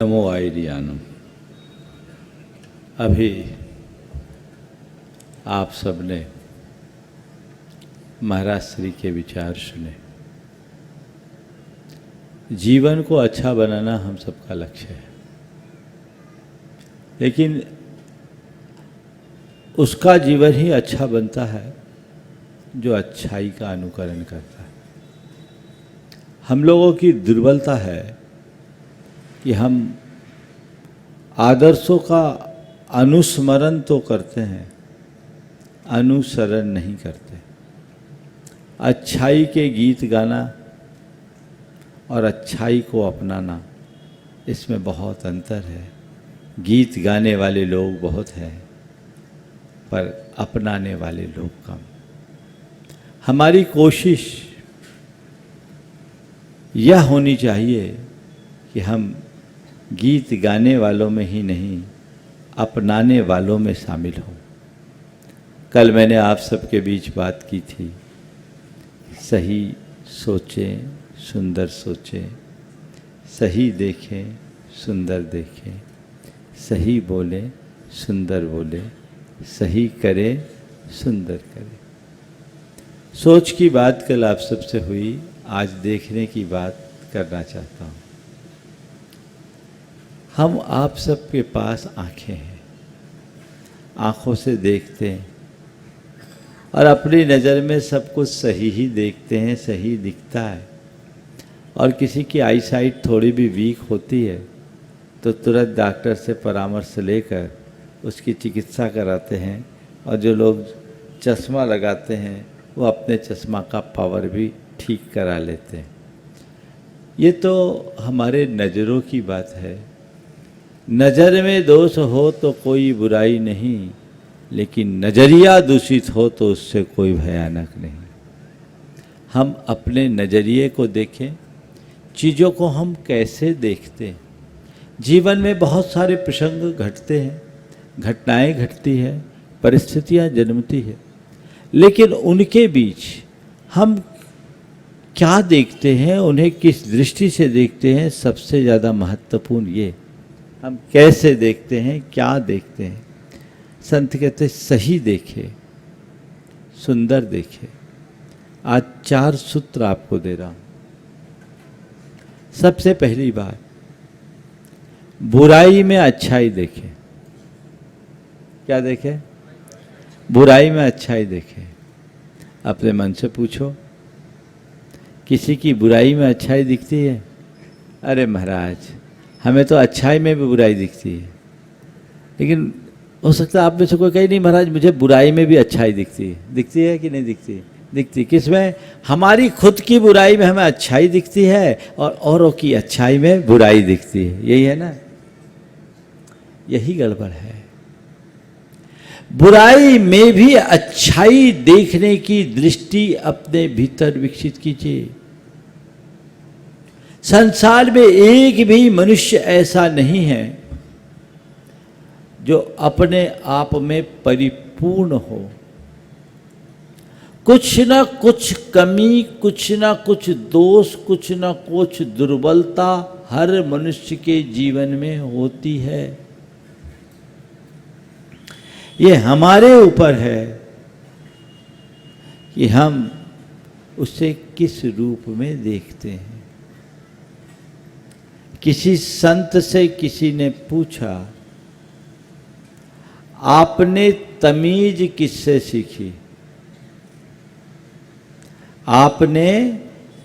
नमो आयरियानम। अभी आप सबने महाराज श्री के विचार सुने। जीवन को अच्छा बनाना हम सबका लक्ष्य है, लेकिन उसका जीवन ही अच्छा बनता है जो अच्छाई का अनुकरण करता है। हम लोगों की दुर्बलता है कि हम आदर्शों का अनुस्मरण तो करते हैं, अनुसरण नहीं करते। अच्छाई के गीत गाना और अच्छाई को अपनाना, इसमें बहुत अंतर है। गीत गाने वाले लोग बहुत हैं, पर अपनाने वाले लोग कम। हमारी कोशिश यह होनी चाहिए कि हम गीत गाने वालों में ही नहीं, अपनाने वालों में शामिल हों। कल मैंने आप सबके बीच बात की थी, सही सोचें, सुंदर सोचें, सही देखें, सुंदर देखें, सही बोलें, सुंदर बोलें, सही करें, सुंदर करें। सोच की बात कल आप सबसे हुई, आज देखने की बात करना चाहता हूँ। हम आप सबके पास आँखें हैं, आँखों से देखते हैं और अपनी नज़र में सब कुछ सही ही देखते हैं, सही दिखता है। और किसी की आई साइट थोड़ी भी वीक होती है तो तुरंत डॉक्टर से परामर्श लेकर उसकी चिकित्सा कराते हैं, और जो लोग चश्मा लगाते हैं वो अपने चश्मा का पावर भी ठीक करा लेते हैं। ये तो हमारे नज़रों की बात है। नज़र में दोष हो तो कोई बुराई नहीं, लेकिन नज़रिया दूषित हो तो उससे कोई भयानक नहीं। हम अपने नज़रिए को देखें, चीज़ों को हम कैसे देखते हैं। जीवन में बहुत सारे प्रसंग घटते हैं, घटनाएं घटती है, परिस्थितियां जन्मती है, लेकिन उनके बीच हम क्या देखते हैं, उन्हें किस दृष्टि से देखते हैं, सबसे ज़्यादा महत्वपूर्ण ये हम कैसे देखते हैं, क्या देखते हैं। संत कहते सही देखे, सुंदर देखे। आज 4 सूत्र आपको दे रहा हूं। सबसे पहली बात, बुराई में अच्छाई देखे। क्या देखे? बुराई में अच्छाई देखे। अपने मन से पूछो, किसी की बुराई में अच्छाई दिखती है? अरे महाराज, हमें तो अच्छाई में भी बुराई दिखती है। लेकिन हो सकता है आप में से कोई कहे नहीं महाराज, मुझे बुराई में भी अच्छाई दिखती है। दिखती है कि नहीं दिखती? दिखती। किसमें? हमारी खुद की बुराई में हमें अच्छाई दिखती है और औरों की अच्छाई में बुराई दिखती है। यही है ना? यही गड़बड़ है। बुराई में भी अच्छाई देखने की दृष्टि अपने भीतर विकसित कीजिए। संसार में एक भी मनुष्य ऐसा नहीं है जो अपने आप में परिपूर्ण हो। कुछ न कुछ कमी, कुछ न कुछ दोष, कुछ न कुछ दुर्बलता हर मनुष्य के जीवन में होती है। ये हमारे ऊपर है कि हम उसे किस रूप में देखते हैं। किसी संत से किसी ने पूछा, आपने तमीज किससे सीखी? आपने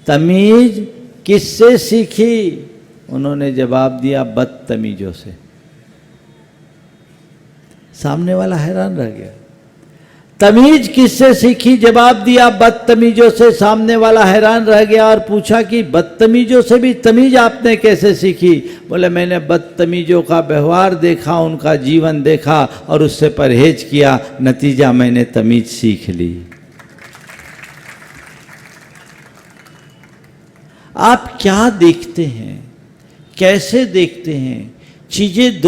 तमीज किससे सीखी? उन्होंने जवाब दिया, बदतमीजों से। सामने वाला हैरान रह गया। तमीज किससे सीखी? जवाब दिया, बदतमीजों से। सामने वाला हैरान रह गया और पूछा कि बदतमीजों से भी तमीज आपने कैसे सीखी? बोले, मैंने बदतमीजों का व्यवहार देखा, उनका जीवन देखा और उससे परहेज किया, नतीजा मैंने तमीज सीख ली। आप क्या देखते हैं, कैसे देखते हैं? चीज़ें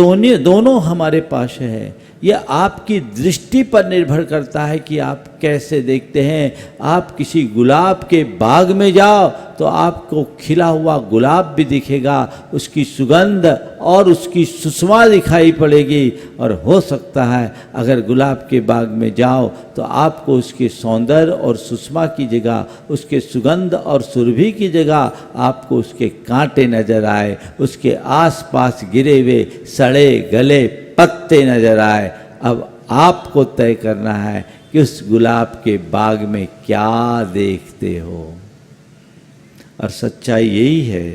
दोनों हमारे पास है, यह आपकी दृष्टि पर निर्भर करता है कि आप कैसे देखते हैं। आप किसी गुलाब के बाग में जाओ तो आपको खिला हुआ गुलाब भी दिखेगा, उसकी सुगंध और उसकी सुषमा दिखाई पड़ेगी। और हो सकता है अगर गुलाब के बाग में जाओ तो आपको उसके सौंदर्य और सुषमा की जगह, उसके सुगंध और सुरभि की जगह आपको उसके कांटे नजर आए, उसके आसपास गिरे हुए सड़े गले पत्ते नजर आए। अब आपको तय करना है कि उस गुलाब के बाग में क्या देखते हो। और सच्चाई यही है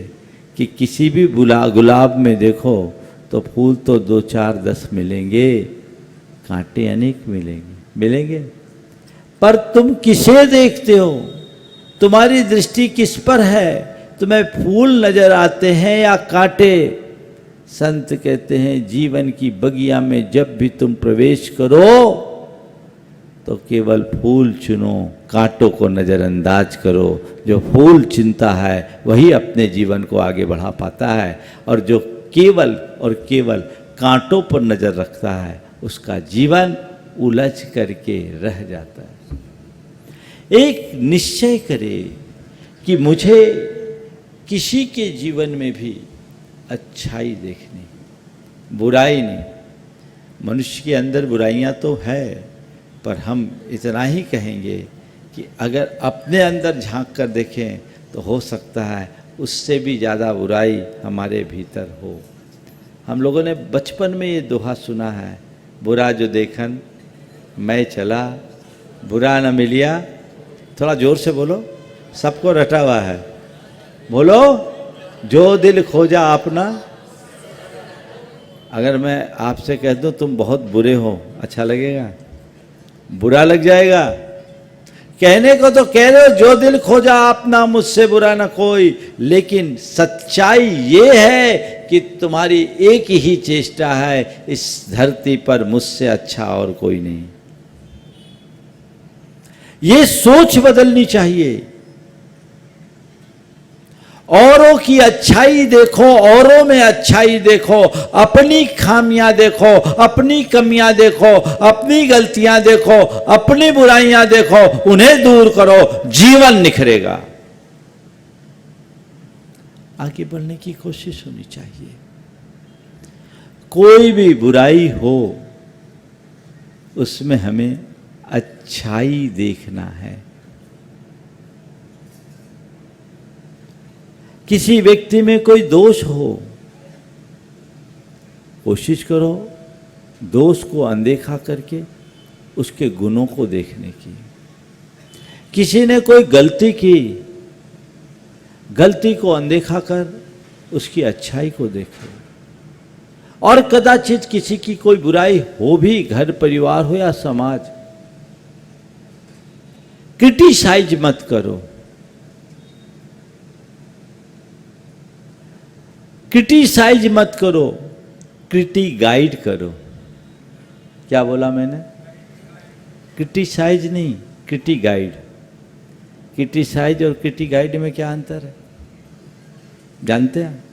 कि किसी भी गुलाब में देखो तो फूल तो 2 4 10 मिलेंगे, कांटे अनेक मिलेंगे। पर तुम किसे देखते हो, तुम्हारी दृष्टि किस पर है? तुम्हें फूल नजर आते हैं या कांटे? संत कहते हैं जीवन की बगिया में जब भी तुम प्रवेश करो तो केवल फूल चुनो, कांटों को नज़रअंदाज करो। जो फूल चुनता है वही अपने जीवन को आगे बढ़ा पाता है, और जो केवल और केवल कांटों पर नज़र रखता है उसका जीवन उलझ करके रह जाता है। एक निश्चय करे कि मुझे किसी के जीवन में भी अच्छाई देखनी, बुराई नहीं। मनुष्य के अंदर बुराइयां तो है, पर हम इतना ही कहेंगे कि अगर अपने अंदर झांक कर देखें तो हो सकता है उससे भी ज़्यादा बुराई हमारे भीतर हो। हम लोगों ने बचपन में ये दोहा सुना है, बुरा जो देखन मैं चला, बुरा न मिलिया। थोड़ा जोर से बोलो, सबको रटा हुआ है। बोलो, जो दिल खोजा अपना। अगर मैं आपसे कह दूं तुम बहुत बुरे हो, अच्छा लगेगा? बुरा लग जाएगा। कहने को तो कह रहे हो जो दिल खोजा अपना, मुझसे बुरा ना कोई, लेकिन सच्चाई ये है कि तुम्हारी एक ही चेष्टा है, इस धरती पर मुझसे अच्छा और कोई नहीं। ये सोच बदलनी चाहिए। औरों की अच्छाई देखो, औरों में अच्छाई देखो, अपनी खामियां देखो, अपनी कमियां देखो, अपनी गलतियां देखो, अपनी बुराइयां देखो, उन्हें दूर करो, जीवन निखरेगा। आगे बढ़ने की कोशिश होनी चाहिए। कोई भी बुराई हो उसमें हमें अच्छाई देखना है। किसी व्यक्ति में कोई दोष हो, कोशिश करो दोष को अनदेखा करके उसके गुणों को देखने की। किसी ने कोई गलती की, गलती को अनदेखा कर उसकी अच्छाई को देखो। और कदाचित किसी की कोई बुराई हो भी, घर परिवार हो या समाज, क्रिटिसाइज मत करो, क्रिटिसाइज मत करो, क्रिटी गाइड करो। क्या बोला मैंने? क्रिटिसाइज नहीं, क्रिटी गाइड। क्रिटिसाइज और क्रिटी गाइड में क्या अंतर है जानते हैं?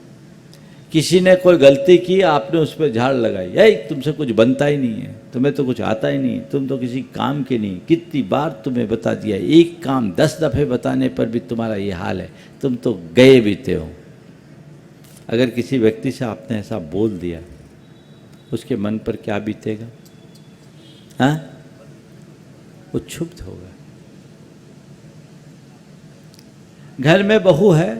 किसी ने कोई गलती की, आपने उस पर झाड़ लगाई, ये तुमसे कुछ बनता ही नहीं है, तुम्हें तो कुछ आता ही नहीं, तुम तो किसी काम के नहीं। कितनी बार तुम्हें बता दिया, एक काम 10 दफे बताने पर भी तुम्हारा ये हाल है, तुम तो गए बीते हो। अगर किसी व्यक्ति से आपने ऐसा बोल दिया, उसके मन पर क्या बीतेगा? हाँ, वो क्षुब्ध होगा। घर में बहू है,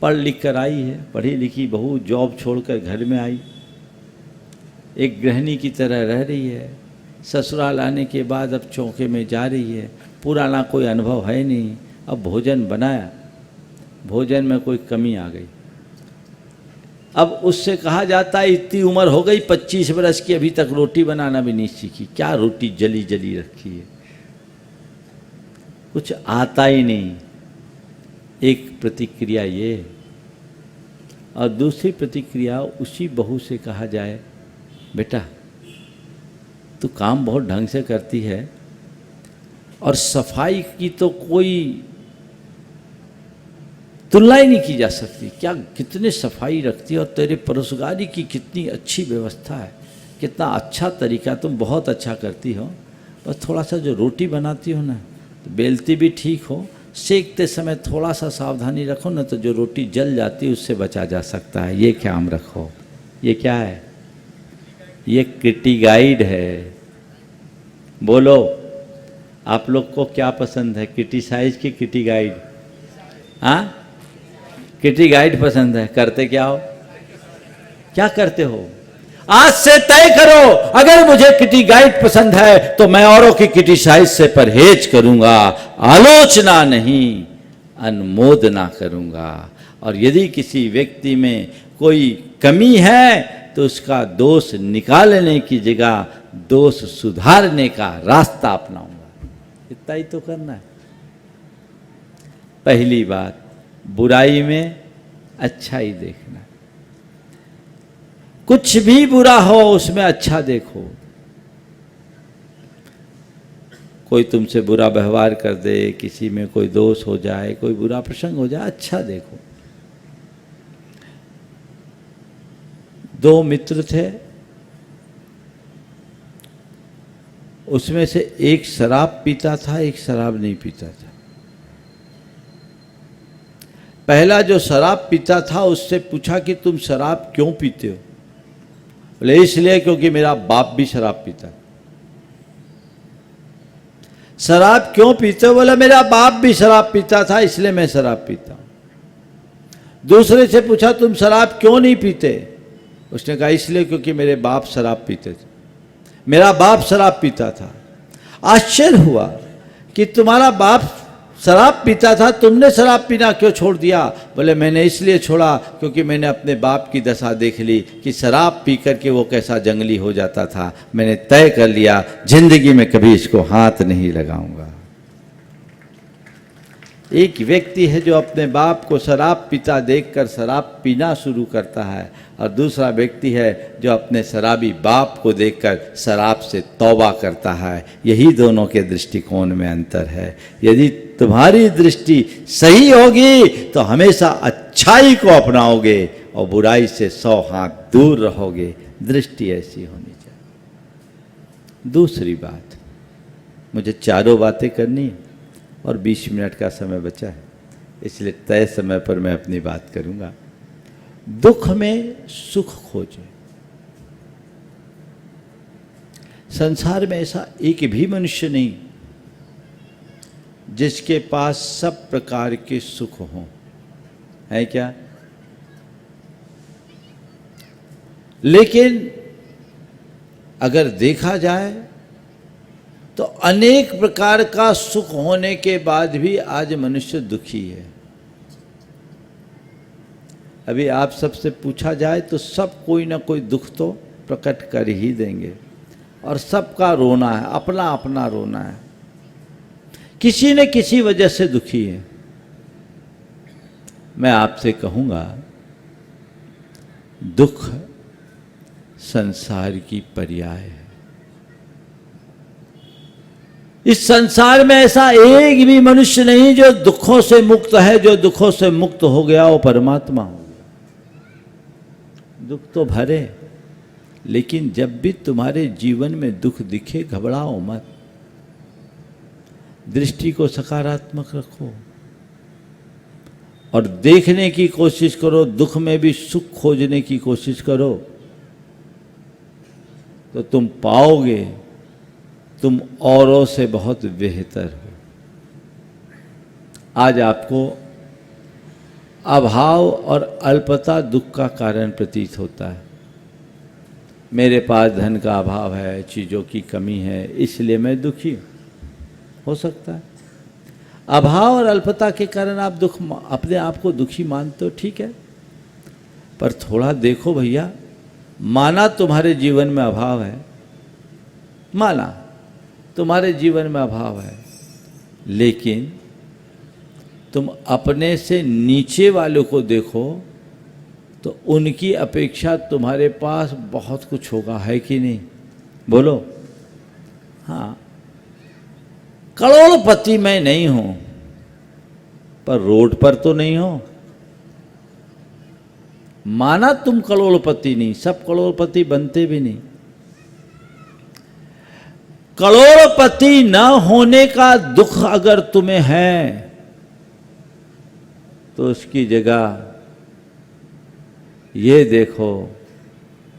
पढ़ लिख कर आई है, पढ़ी लिखी बहू जॉब छोड़कर घर में आई, एक गृहिणी की तरह रह रही है। ससुराल आने के बाद अब चौके में जा रही है, पुराना कोई अनुभव है नहीं। अब भोजन बनाया, भोजन में कोई कमी आ गई। अब उससे कहा जाता है इतनी उम्र हो गई 25 वर्ष की, अभी तक रोटी बनाना भी नहीं सीखी। क्या रोटी जली जली रखी है, कुछ आता ही नहीं। एक प्रतिक्रिया ये, और दूसरी प्रतिक्रिया उसी बहू से कहा जाए, बेटा तू काम बहुत ढंग से करती है और सफाई की तो कोई तुलना ही नहीं की जा सकती। क्या कितने सफाई रखती है, और तेरे परोसगारी की कितनी अच्छी व्यवस्था है। कितना अच्छा तरीका, तुम बहुत अच्छा करती हो, और थोड़ा सा जो रोटी बनाती हो ना, तो बेलती भी ठीक हो, सेकते समय थोड़ा सा सावधानी रखो ना, तो जो रोटी जल जाती है उससे बचा जा सकता है। ये ख्याल रखो। ये क्या है? ये किटी गाइड है। बोलो, आप लोग को क्या पसंद है, किटी साइज की किटी गाइड? हाँ, किटी गाइड पसंद है। करते क्या हो? क्या करते हो? आज से तय करो, अगर मुझे किटी गाइड पसंद है तो मैं औरों की किटी साइज से परहेज करूंगा, आलोचना नहीं, अनुमोदना करूंगा। और यदि किसी व्यक्ति में कोई कमी है तो उसका दोष निकालने की जगह दोष सुधारने का रास्ता अपनाऊंगा। इतना ही तो करना है। पहली बात, बुराई में अच्छाई देखना। कुछ भी बुरा हो उसमें अच्छा देखो। कोई तुमसे बुरा व्यवहार कर दे, किसी में कोई दोष हो जाए, कोई बुरा प्रसंग हो जाए, अच्छा देखो। दो मित्र थे, उसमें से एक शराब पीता था, एक शराब नहीं पीता था। पहला जो शराब पीता था उससे पूछा कि तुम शराब क्यों पीते हो? बोले इसलिए क्योंकि मेरा बाप भी शराब पीता। शराब क्यों पीते हो? बोला मेरा बाप भी शराब पीता था इसलिए मैं शराब पीता हूं। दूसरे से पूछा तुम शराब क्यों नहीं पीते? उसने कहा इसलिए क्योंकि मेरे बाप शराब पीते थे, मेरा बाप शराब पीता था। आश्चर्य हुआ कि तुम्हारा बाप शराब पीता था, तुमने शराब पीना क्यों छोड़ दिया? बोले मैंने इसलिए छोड़ा क्योंकि मैंने अपने बाप की दशा देख ली कि शराब पी करके वो कैसा जंगली हो जाता था। मैंने तय कर लिया जिंदगी में कभी इसको हाथ नहीं लगाऊंगा। एक व्यक्ति है जो अपने बाप को शराब पीता देखकर शराब पीना शुरू करता है, और दूसरा व्यक्ति है जो अपने शराबी बाप को देखकर शराब से तौबा करता है। यही दोनों के दृष्टिकोण में अंतर है। यदि तुम्हारी दृष्टि सही होगी तो हमेशा अच्छाई को अपनाओगे और बुराई से 100 हाथ दूर रहोगे। दृष्टि ऐसी होनी चाहिए। दूसरी बात, मुझे चारों बातें करनी है और 20 मिनट का समय बचा है, इसलिए तय समय पर मैं अपनी बात करूंगा। दुख में सुख खोजे। संसार में ऐसा एक भी मनुष्य नहीं जिसके पास सब प्रकार के सुख हों, है क्या? लेकिन अगर देखा जाए तो अनेक प्रकार का सुख होने के बाद भी आज मनुष्य दुखी है। अभी आप सबसे पूछा जाए तो सब कोई ना कोई दुख तो प्रकट कर ही देंगे, और सबका रोना है, अपना अपना रोना है। किसी न किसी वजह से दुखी है। मैं आपसे कहूँगा, दुख संसार की पर्याय है। इस संसार में ऐसा एक भी मनुष्य नहीं जो दुखों से मुक्त है। जो दुखों से मुक्त हो गया वो परमात्मा हो गया। दुख तो भरे, लेकिन जब भी तुम्हारे जीवन में दुख दिखे घबराओ मत। दृष्टि को सकारात्मक रखो और देखने की कोशिश करो। दुख में भी सुख खोजने की कोशिश करो तो तुम पाओगे तुम औरों से बहुत बेहतर हो। आज आपको अभाव और अल्पता दुख का कारण प्रतीत होता है। मेरे पास धन का अभाव है, चीज़ों की कमी है, इसलिए मैं दुखी हूँ। हो सकता है अभाव और अल्पता के कारण आप अपने आप को दुखी मानते हो, ठीक है, पर थोड़ा देखो भैया, माना तुम्हारे जीवन में अभाव है, माना तुम्हारे जीवन में अभाव है, लेकिन तुम अपने से नीचे वालों को देखो तो उनकी अपेक्षा तुम्हारे पास बहुत कुछ होगा, है कि नहीं? बोलो। हाँ, करोड़पति मैं नहीं हूं, पर रोड पर तो नहीं हो। माना तुम करोड़पति नहीं, सब करोड़पति बनते भी नहीं, करोड़पति न होने का दुख अगर तुम्हें है तो उसकी जगह ये देखो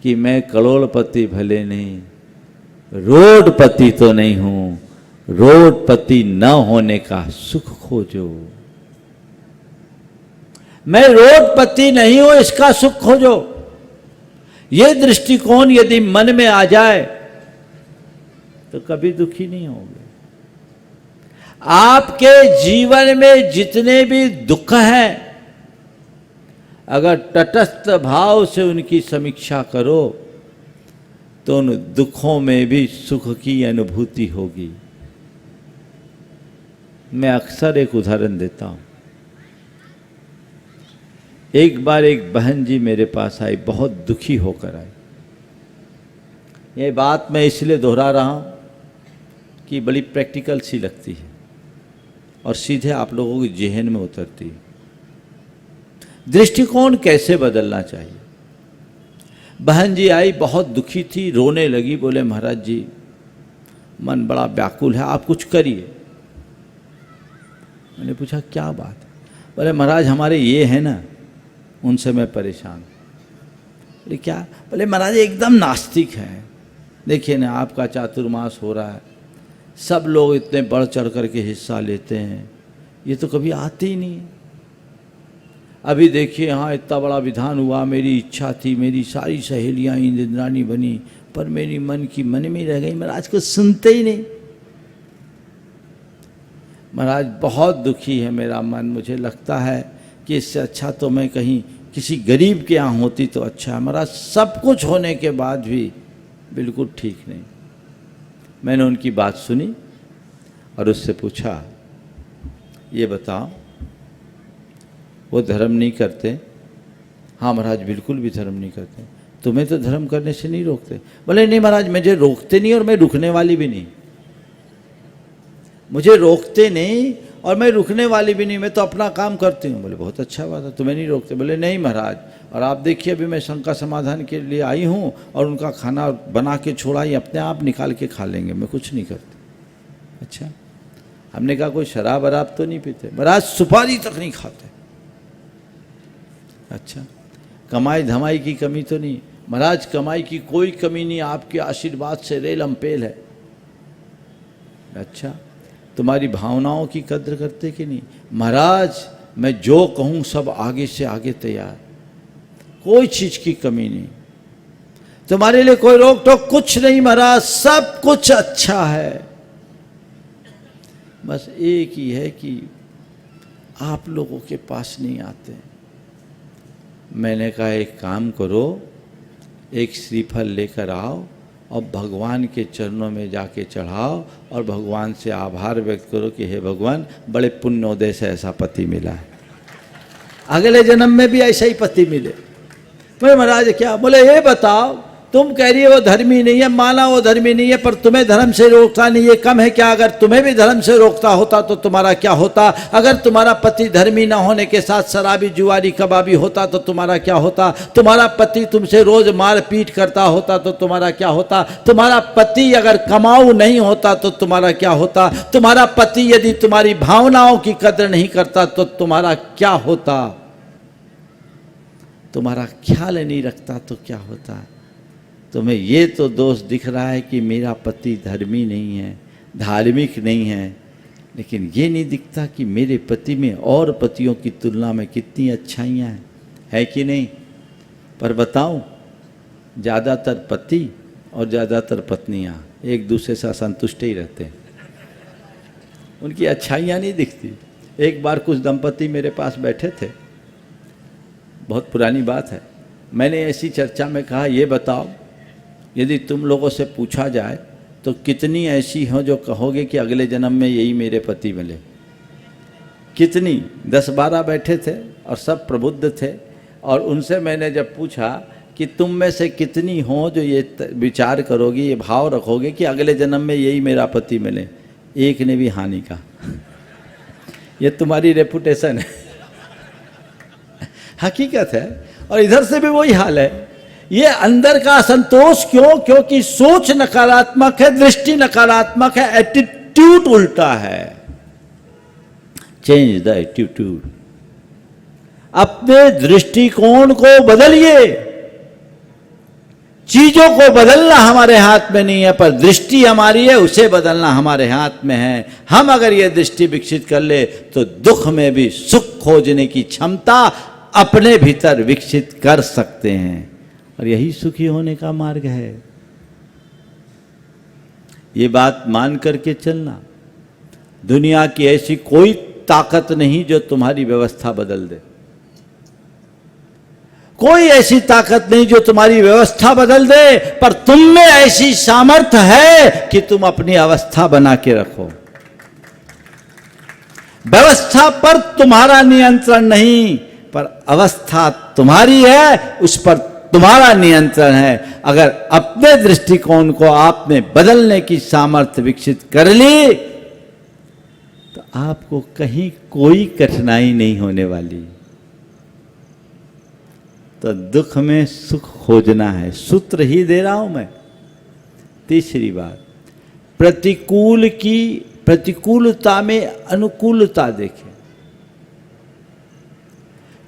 कि मैं करोड़पति भले नहीं, रोडपति तो नहीं हूं, रोडपति न होने का सुख खोजो। मैं रोडपति नहीं हूं इसका सुख खोजो। ये दृष्टिकोण यदि मन में आ जाए तो कभी दुखी नहीं होगे। आपके जीवन में जितने भी दुख हैं, अगर तटस्थ भाव से उनकी समीक्षा करो तो उन दुखों में भी सुख की अनुभूति होगी। मैं अक्सर एक उदाहरण देता हूं। एक बार एक बहन जी मेरे पास आई, बहुत दुखी होकर आई। ये बात मैं इसलिए दोहरा रहा हूं कि बड़ी प्रैक्टिकल सी लगती है और सीधे आप लोगों के जेहन में उतरती है। दृष्टिकोण कैसे बदलना चाहिए। बहन जी आई, बहुत दुखी थी, रोने लगी, बोले महाराज जी मन बड़ा व्याकुल है, आप कुछ करिए। मैंने पूछा क्या बात है। बोले महाराज हमारे ये है ना, उनसे मैं परेशान। बोले क्या। बोले महाराज एकदम नास्तिक है। देखिए ना आपका चातुर्मास हो रहा है, सब लोग इतने बढ़ चढ़ करके हिस्सा लेते हैं, ये तो कभी आते ही नहीं। अभी देखिए यहाँ इतना बड़ा विधान हुआ, मेरी इच्छा थी, मेरी सारी सहेलियाँ इंद्राणी बनी, पर मेरी मन की मन में रह गई, महाराज को सुनते ही नहीं। महाराज बहुत दुखी है मेरा मन, मुझे लगता है कि इससे अच्छा तो मैं कहीं किसी गरीब के यहाँ होती तो अच्छा है। महाराज सब कुछ होने के बाद भी बिल्कुल ठीक नहीं। मैंने उनकी बात सुनी और उससे पूछा ये बताओ वो धर्म नहीं करते। हाँ महाराज बिल्कुल भी धर्म नहीं करते। तुम्हें तो धर्म करने से नहीं रोकते। बोले नहीं महाराज मुझे रोकते नहीं और मैं रुकने वाली भी नहीं। मुझे रोकते नहीं और मैं रुकने वाली भी नहीं, मैं तो अपना काम करती हूँ। बोले बहुत अच्छा बात है, तुम्हें नहीं रोकते। बोले नहीं महाराज, और आप देखिए अभी मैं शंका समाधान के लिए आई हूँ और उनका खाना बना के छोड़ा, ही अपने आप निकाल के खा लेंगे, मैं कुछ नहीं करती। अच्छा, हमने कहा कोई शराब वराब तो नहीं पीते। महाराज सुपारी तक नहीं खाते। अच्छा, कमाई धमाई की कमी तो नहीं। महाराज कमाई की कोई कमी नहीं, आपके आशीर्वाद से रेलम पेल है। अच्छा, तुम्हारी भावनाओं की कद्र करते कि नहीं। महाराज मैं जो कहूँ सब आगे से आगे तैयार, कोई चीज की कमी नहीं, तुम्हारे लिए कोई रोक टोक कुछ नहीं महाराज, सब कुछ अच्छा है। बस एक ही है कि आप लोगों के पास नहीं आते। मैंने कहा एक काम करो, एक श्रीफल लेकर आओ और भगवान के चरणों में जाके चढ़ाओ और भगवान से आभार व्यक्त करो कि हे भगवान बड़े पुण्योदय से ऐसा पति मिला है, अगले जन्म में भी ऐसा ही पति मिले। बोले महाराज क्या। बोले ये बताओ, तुम कह रही है वो धर्मी नहीं है, माना वो धर्मी नहीं है, पर तुम्हें धर्म से रोकता नहीं, ये कम है क्या। अगर तुम्हें भी धर्म से रोकता होता तो तुम्हारा क्या होता। अगर तुम्हारा पति धर्मी ना होने के साथ शराबी जुआरी कबाबी होता तो तुम्हारा क्या होता। तुम्हारा पति तुमसे रोज मार पीट करता होता तो तुम्हारा क्या होता। तुम्हारा पति अगर कमाऊ नहीं होता तो तुम्हारा क्या होता। तुम्हारा पति यदि तुम्हारी भावनाओं की कदर नहीं करता तो तुम्हारा क्या होता। तुम्हारा ख्याल नहीं रखता तो क्या होता। तुम्हें ये तो दोष दिख रहा है कि मेरा पति धर्मी नहीं है, धार्मिक नहीं है, लेकिन ये नहीं दिखता कि मेरे पति में और पतियों की तुलना में कितनी अच्छाइयाँ हैं, है कि नहीं। पर बताऊं, ज़्यादातर पति और ज़्यादातर पत्नियाँ एक दूसरे से असंतुष्ट ही रहते हैं, उनकी अच्छाइयाँ नहीं दिखती। एक बार कुछ दंपति मेरे पास बैठे थे, बहुत पुरानी बात है। मैंने ऐसी चर्चा में कहा ये बताओ, यदि तुम लोगों से पूछा जाए तो कितनी ऐसी हो जो कहोगे कि अगले जन्म में यही मेरे पति मिले। कितनी। 10-12 बैठे थे और सब प्रबुद्ध थे, और उनसे मैंने जब पूछा कि तुम में से कितनी हो जो ये विचार करोगी, ये भाव रखोगे कि अगले जन्म में यही मेरा पति मिले, एक ने भी हानि कहा। ये तुम्हारी रेपुटेशन है। हकीकत है। और इधर से भी वही हाल है ये अंदर का असंतोष क्यों? क्योंकि सोच नकारात्मक है, दृष्टि नकारात्मक है, एटीट्यूड उल्टा है। Change the attitude. अपने दृष्टिकोण को बदलिए। चीजों को बदलना हमारे हाथ में नहीं है, पर दृष्टि हमारी है, उसे बदलना हमारे हाथ में है। हम अगर ये दृष्टि विकसित कर ले तो दुख में भी सुख खोजने की क्षमता अपने भीतर विकसित कर सकते हैं, और यही सुखी होने का मार्ग है। ये बात मान करके चलना। दुनिया की ऐसी कोई ताकत नहीं जो तुम्हारी व्यवस्था बदल दे। कोई ऐसी ताकत नहीं जो तुम्हारी व्यवस्था बदल दे, पर तुम में ऐसी सामर्थ्य है कि तुम अपनी अवस्था बना के रखो। व्यवस्था पर तुम्हारा नियंत्रण नहीं, पर अवस्था तुम्हारी है, उस पर तुम्हारा नियंत्रण है। अगर अपने दृष्टिकोण को आपने बदलने की सामर्थ्य विकसित कर ली तो आपको कहीं कोई कठिनाई नहीं होने वाली। तो दुख में सुख खोजना है। सूत्र ही दे रहा हूं मैं। तीसरी बात, प्रतिकूलता में अनुकूलता देखें।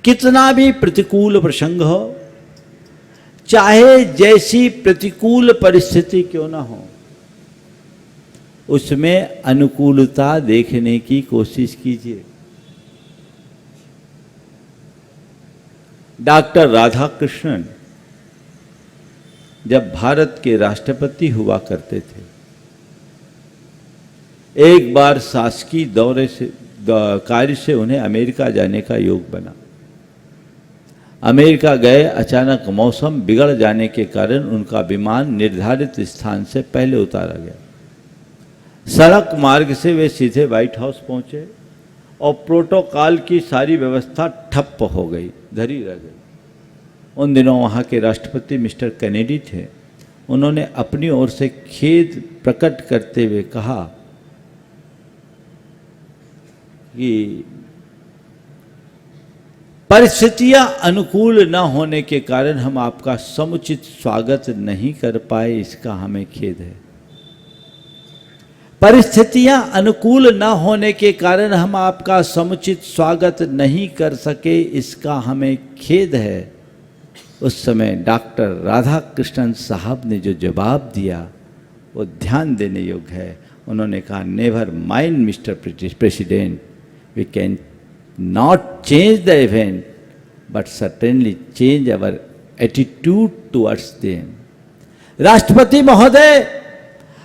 कितना भी प्रतिकूल प्रसंग हो, चाहे जैसी प्रतिकूल परिस्थिति क्यों ना हो, उसमें अनुकूलता देखने की कोशिश कीजिए। डॉक्टर राधाकृष्णन जब भारत के राष्ट्रपति हुआ करते थे, एक बार शासकीय दौरे से कार्य से उन्हें अमेरिका जाने का योग बना। अमेरिका गए, अचानक मौसम बिगड़ जाने के कारण उनका विमान निर्धारित स्थान से पहले उतारा गया। सड़क मार्ग से वे सीधे व्हाइट हाउस पहुंचे और प्रोटोकॉल की सारी व्यवस्था ठप्प हो गई, धरी रह गई। उन दिनों वहाँ के राष्ट्रपति मिस्टर कैनेडी थे। उन्होंने अपनी ओर से खेद प्रकट करते हुए कहा कि परिस्थितियां अनुकूल न होने के कारण हम आपका समुचित स्वागत नहीं कर पाए, इसका हमें खेद है। परिस्थितियां अनुकूल न होने के कारण हम आपका समुचित स्वागत नहीं कर सके, इसका हमें खेद है। उस समय डॉक्टर राधाकृष्णन साहब ने जो जवाब दिया वो ध्यान देने योग्य है। उन्होंने कहा, never mind mister president, we can not change the event but certainly change our attitude towards them. राष्ट्रपति महोदय,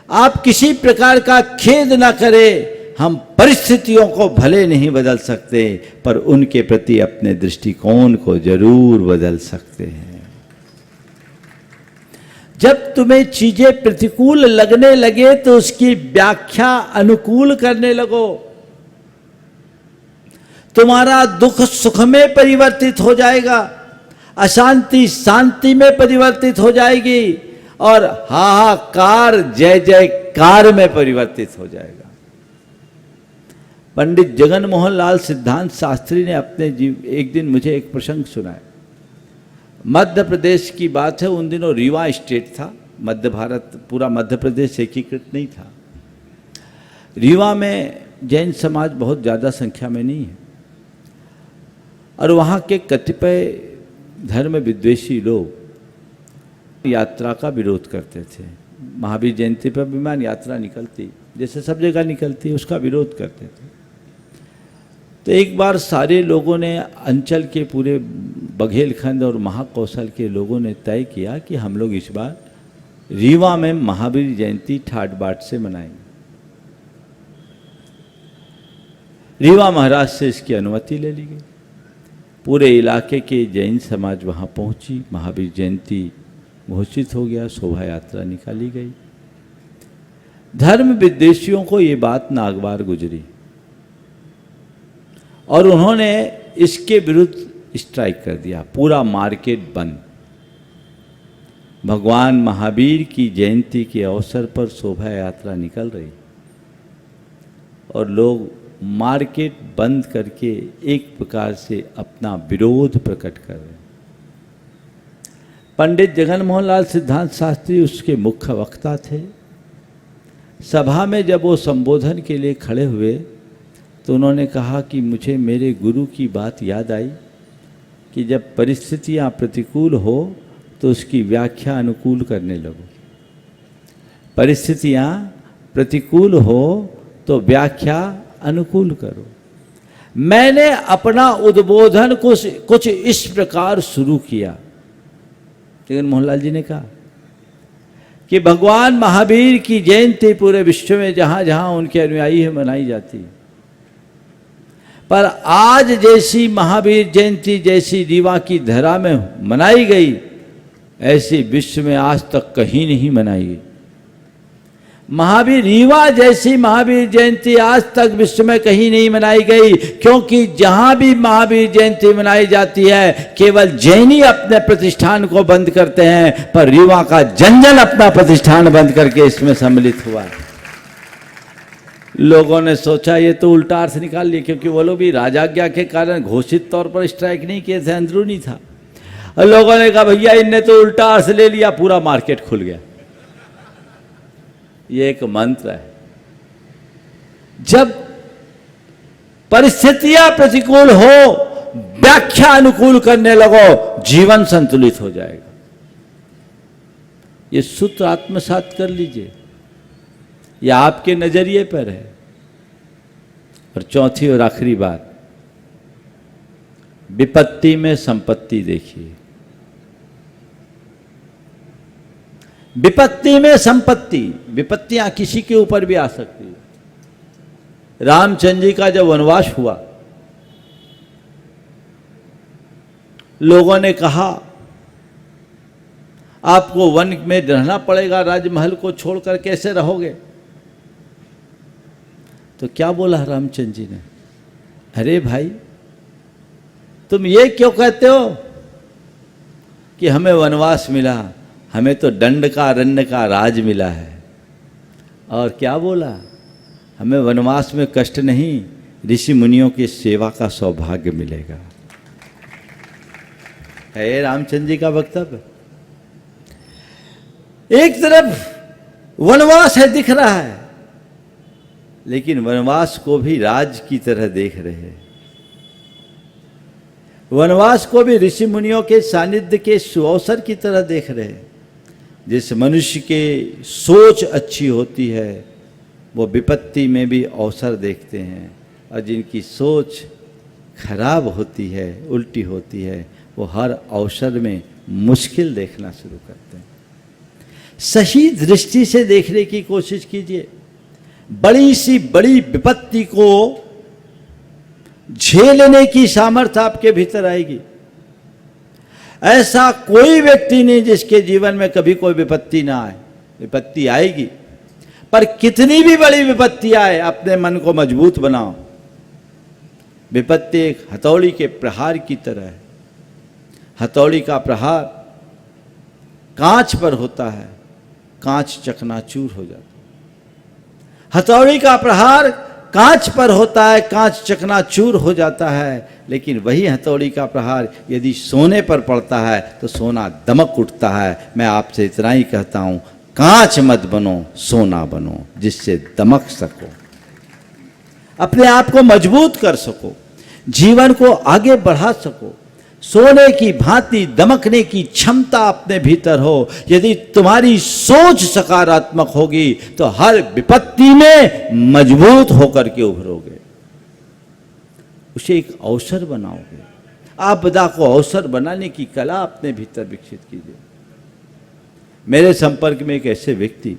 आप किसी प्रकार का खेद न करें। हम परिस्थितियों को भले नहीं बदल सकते, पर उनके प्रति अपने दृष्टिकोण को जरूर बदल सकते हैं। जब तुम्हें चीजें प्रतिकूल लगने लगे तो उसकी व्याख्या अनुकूल करने लगो। तुम्हारा दुख सुख में परिवर्तित हो जाएगा, अशांति शांति में परिवर्तित हो जाएगी, और हाहाकार जय जयकार में परिवर्तित हो जाएगा। पंडित जगन मोहन लाल सिद्धांत शास्त्री ने अपने एक दिन मुझे एक प्रसंग सुनाया। मध्य प्रदेश की बात है। उन दिनों रीवा स्टेट था, मध्य भारत, पूरा मध्य प्रदेश एकीकृत नहीं था। रीवा में जैन समाज बहुत ज़्यादा संख्या में नहीं है, और वहाँ के कतिपय धर्म विद्वेषी लोग यात्रा का विरोध करते थे। महावीर जयंती पर विमान यात्रा निकलती, जैसे सब जगह निकलती, उसका विरोध करते थे। तो एक बार सारे लोगों ने, अंचल के पूरे बघेलखंड और महाकौशल के लोगों ने तय किया कि हम लोग इस बार रीवा में महावीर जयंती ठाट बाट से मनाएंगे। रीवा महाराज से इसकी अनुमति ले ली गई। पूरे इलाके के जैन समाज वहाँ पहुँची, महावीर जयंती घोषित हो गया, शोभा यात्रा निकाली गई। धर्म विद्वेषियों को ये बात नागवार गुजरी और उन्होंने इसके विरुद्ध स्ट्राइक कर दिया। पूरा मार्केट बंद। भगवान महावीर की जयंती के अवसर पर शोभा यात्रा निकल रही और लोग मार्केट बंद करके एक प्रकार से अपना विरोध प्रकट कर रहे हैं। पंडित जगन मोहन लाल सिद्धांत शास्त्री उसके मुख्य वक्ता थे। सभा में जब वो संबोधन के लिए खड़े हुए तो उन्होंने कहा कि मुझे मेरे गुरु की बात याद आई कि जब परिस्थितियां प्रतिकूल हो तो उसकी व्याख्या अनुकूल करने लगो। परिस्थितियां प्रतिकूल हो तो व्याख्या अनुकूल करो। मैंने अपना उद्बोधन कुछ इस प्रकार शुरू किया। जगन मोहनलाल जी ने कहा कि भगवान महावीर की जयंती पूरे विश्व में जहां जहां उनके अनुयायी है मनाई जाती, पर आज जैसी महावीर जयंती जैसी रीवा की धरा में मनाई गई ऐसी विश्व में आज तक कहीं नहीं मनाई गई। महावीर रीवा जैसी महावीर जयंती आज तक विश्व में कहीं नहीं मनाई गई, क्योंकि जहां भी महावीर जयंती मनाई जाती है केवल जैनी अपने प्रतिष्ठान को बंद करते हैं, पर रीवा का जन जन अपना प्रतिष्ठान बंद करके इसमें सम्मिलित हुआ है। लोगों ने सोचा ये तो उल्टा अर्थ निकाल लिया, क्योंकि वो लोग भी राजाज्ञा के कारण घोषित तौर पर स्ट्राइक नहीं किए थे, अंदरूनी था। और लोगों ने कहा भैया इनने तो उल्टा अर्थ ले लिया, पूरा मार्केट खुल गया। ये एक मंत्र है, जब परिस्थितियां प्रतिकूल हो व्याख्या अनुकूल करने लगो, जीवन संतुलित हो जाएगा। ये सूत्र आत्मसात कर लीजिए, यह आपके नजरिए पर है। और चौथी और आखिरी बात, विपत्ति में संपत्ति देखिए। विपत्ति में संपत्ति, विपत्तियां किसी के ऊपर भी आ सकती है। रामचंद्र जी का जब वनवास हुआ, लोगों ने कहा आपको वन में रहना पड़ेगा, राजमहल को छोड़कर कैसे रहोगे? तो क्या बोला रामचंद्र जी ने, अरे भाई तुम ये क्यों कहते हो कि हमें वनवास मिला, हमें तो दंड का अरण्य का राज मिला है। और क्या बोला, हमें वनवास में कष्ट नहीं, ऋषि मुनियों की सेवा का सौभाग्य मिलेगा। है रामचंद्र जी का वक्तव्य। एक तरफ वनवास है दिख रहा है, लेकिन वनवास को भी राज की तरह देख रहे हैं। वनवास को भी ऋषि मुनियों के सानिध्य के सुअवसर की तरह देख रहे हैं। जिस मनुष्य के सोच अच्छी होती है वो विपत्ति में भी अवसर देखते हैं, और जिनकी सोच खराब होती है, उल्टी होती है, वो हर अवसर में मुश्किल देखना शुरू करते हैं। सही दृष्टि से देखने की कोशिश कीजिए। बड़ी सी बड़ी विपत्ति को झेलने की सामर्थ्य आपके भीतर आएगी। ऐसा कोई व्यक्ति नहीं जिसके जीवन में कभी कोई विपत्ति ना आए। विपत्ति आएगी, पर कितनी भी बड़ी विपत्ति आए अपने मन को मजबूत बनाओ। विपत्ति एक हथौड़ी के प्रहार की तरह है। हथौड़ी का प्रहार कांच पर होता है, कांच चकनाचूर हो जाता है। हथौड़ी का प्रहार कांच पर होता है, कांच चकनाचूर हो जाता है। लेकिन वही हथौड़ी का प्रहार यदि सोने पर पड़ता है तो सोना दमक उठता है। मैं आपसे इतना ही कहता हूं, कांच मत बनो, सोना बनो, जिससे दमक सको, अपने आप को मजबूत कर सको, जीवन को आगे बढ़ा सको। सोने की भांति दमकने की क्षमता अपने भीतर हो। यदि तुम्हारी सोच सकारात्मक होगी तो हर विपत्ति में मजबूत होकर के उभरोगे, उसे एक अवसर बनाओगे। आपदा को अवसर बनाने की कला अपने भीतर विकसित कीजिए। मेरे संपर्क में एक ऐसे व्यक्ति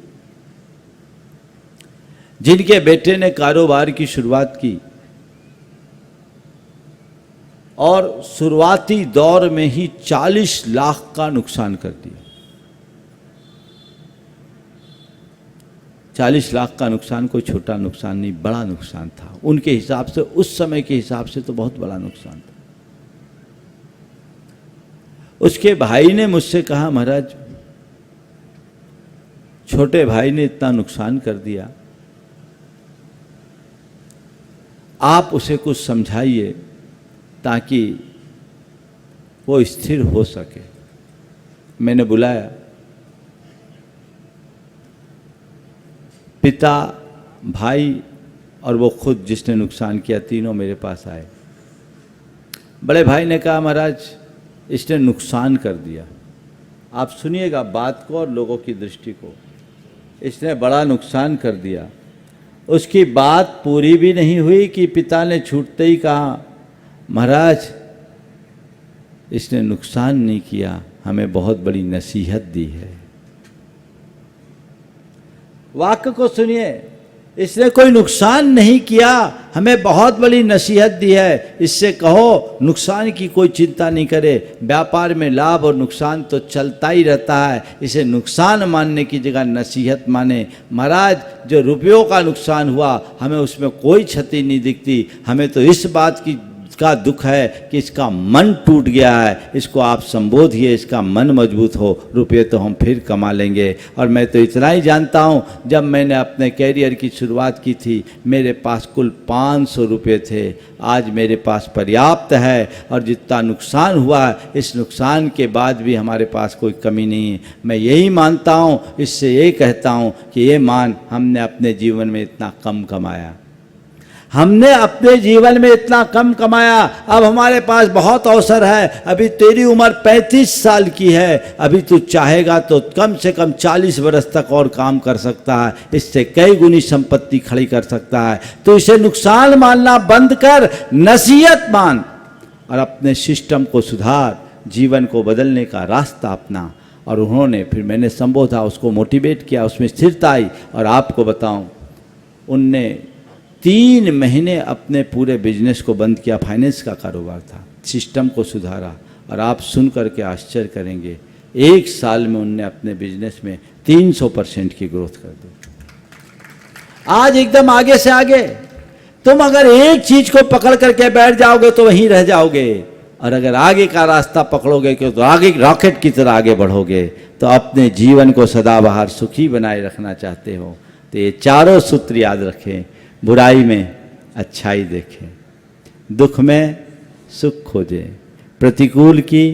जिनके बेटे ने कारोबार की शुरुआत की और शुरुआती दौर में ही 40 लाख का नुकसान कर दिया। 40 लाख का नुकसान कोई छोटा नुकसान नहीं, बड़ा नुकसान था उनके हिसाब से, उस समय के हिसाब से तो बहुत बड़ा नुकसान था। उसके भाई ने मुझसे कहा, महाराज छोटे भाई ने इतना नुकसान कर दिया, आप उसे कुछ समझाइए ताकि वो स्थिर हो सके। मैंने बुलाया, पिता, भाई और वो खुद जिसने नुकसान किया, तीनों मेरे पास आए। बड़े भाई ने कहा महाराज इसने नुकसान कर दिया। आप सुनिएगा बात को और लोगों की दृष्टि को। इसने बड़ा नुकसान कर दिया। उसकी बात पूरी भी नहीं हुई कि पिता ने छूटते ही कहा महाराज इसने नुकसान नहीं किया, हमें बहुत बड़ी नसीहत दी है। वाक्य को सुनिए, इसने कोई नुकसान नहीं किया, हमें बहुत बड़ी नसीहत दी है। इससे कहो नुकसान की कोई चिंता नहीं करे, व्यापार में लाभ और नुकसान तो चलता ही रहता है, इसे नुकसान मानने की जगह नसीहत माने। महाराज जो रुपयों का नुकसान हुआ हमें उसमें कोई क्षति नहीं दिखती, हमें तो इस बात का दुख है कि इसका मन टूट गया है। इसको आप संबोधिए, इसका मन मजबूत हो, रुपये तो हम फिर कमा लेंगे। और मैं तो इतना ही जानता हूँ, जब मैंने अपने कैरियर की शुरुआत की थी मेरे पास कुल 500 रुपये थे, आज मेरे पास पर्याप्त है। और जितना नुकसान हुआ है इस नुकसान के बाद भी हमारे पास कोई कमी नहीं है। मैं यही मानता हूँ, इससे ये कहता हूँ कि ये मान हमने अपने जीवन में इतना कम कमाया, हमने अपने जीवन में इतना कम कमाया, अब हमारे पास बहुत अवसर है। अभी तेरी उम्र 35 साल की है, अभी तू चाहेगा तो कम से कम 40 वर्ष तक और काम कर सकता है, इससे कई गुनी संपत्ति खड़ी कर सकता है। तो इसे नुकसान मानना बंद कर, नसीहत मान और अपने सिस्टम को सुधार, जीवन को बदलने का रास्ता अपना। और उन्होंने फिर मैंने संबोधा, उसको मोटिवेट किया, उसमें स्थिरता आई। और आपको बताऊं, उनने 3 महीने अपने पूरे बिजनेस को बंद किया, फाइनेंस का कारोबार था, सिस्टम को सुधारा। और आप सुन करके आश्चर्य करेंगे, 1 साल में उनने अपने बिजनेस में 300% की ग्रोथ कर दी। आज एकदम आगे से आगे। तुम अगर एक चीज को पकड़ करके बैठ जाओगे तो वहीं रह जाओगे, और अगर आगे का रास्ता पकड़ोगे तो आगे रॉकेट की तरह आगे बढ़ोगे। तो अपने जीवन को सदाबहार सुखी बनाए रखना चाहते हो तो ये चारों सूत्र याद रखें। बुराई में अच्छाई देखें, दुख में सुख खोजें, प्रतिकूल की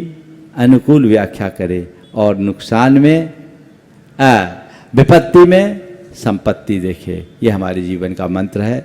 अनुकूल व्याख्या करें, और नुकसान में विपत्ति में संपत्ति देखें। ये हमारे जीवन का मंत्र है।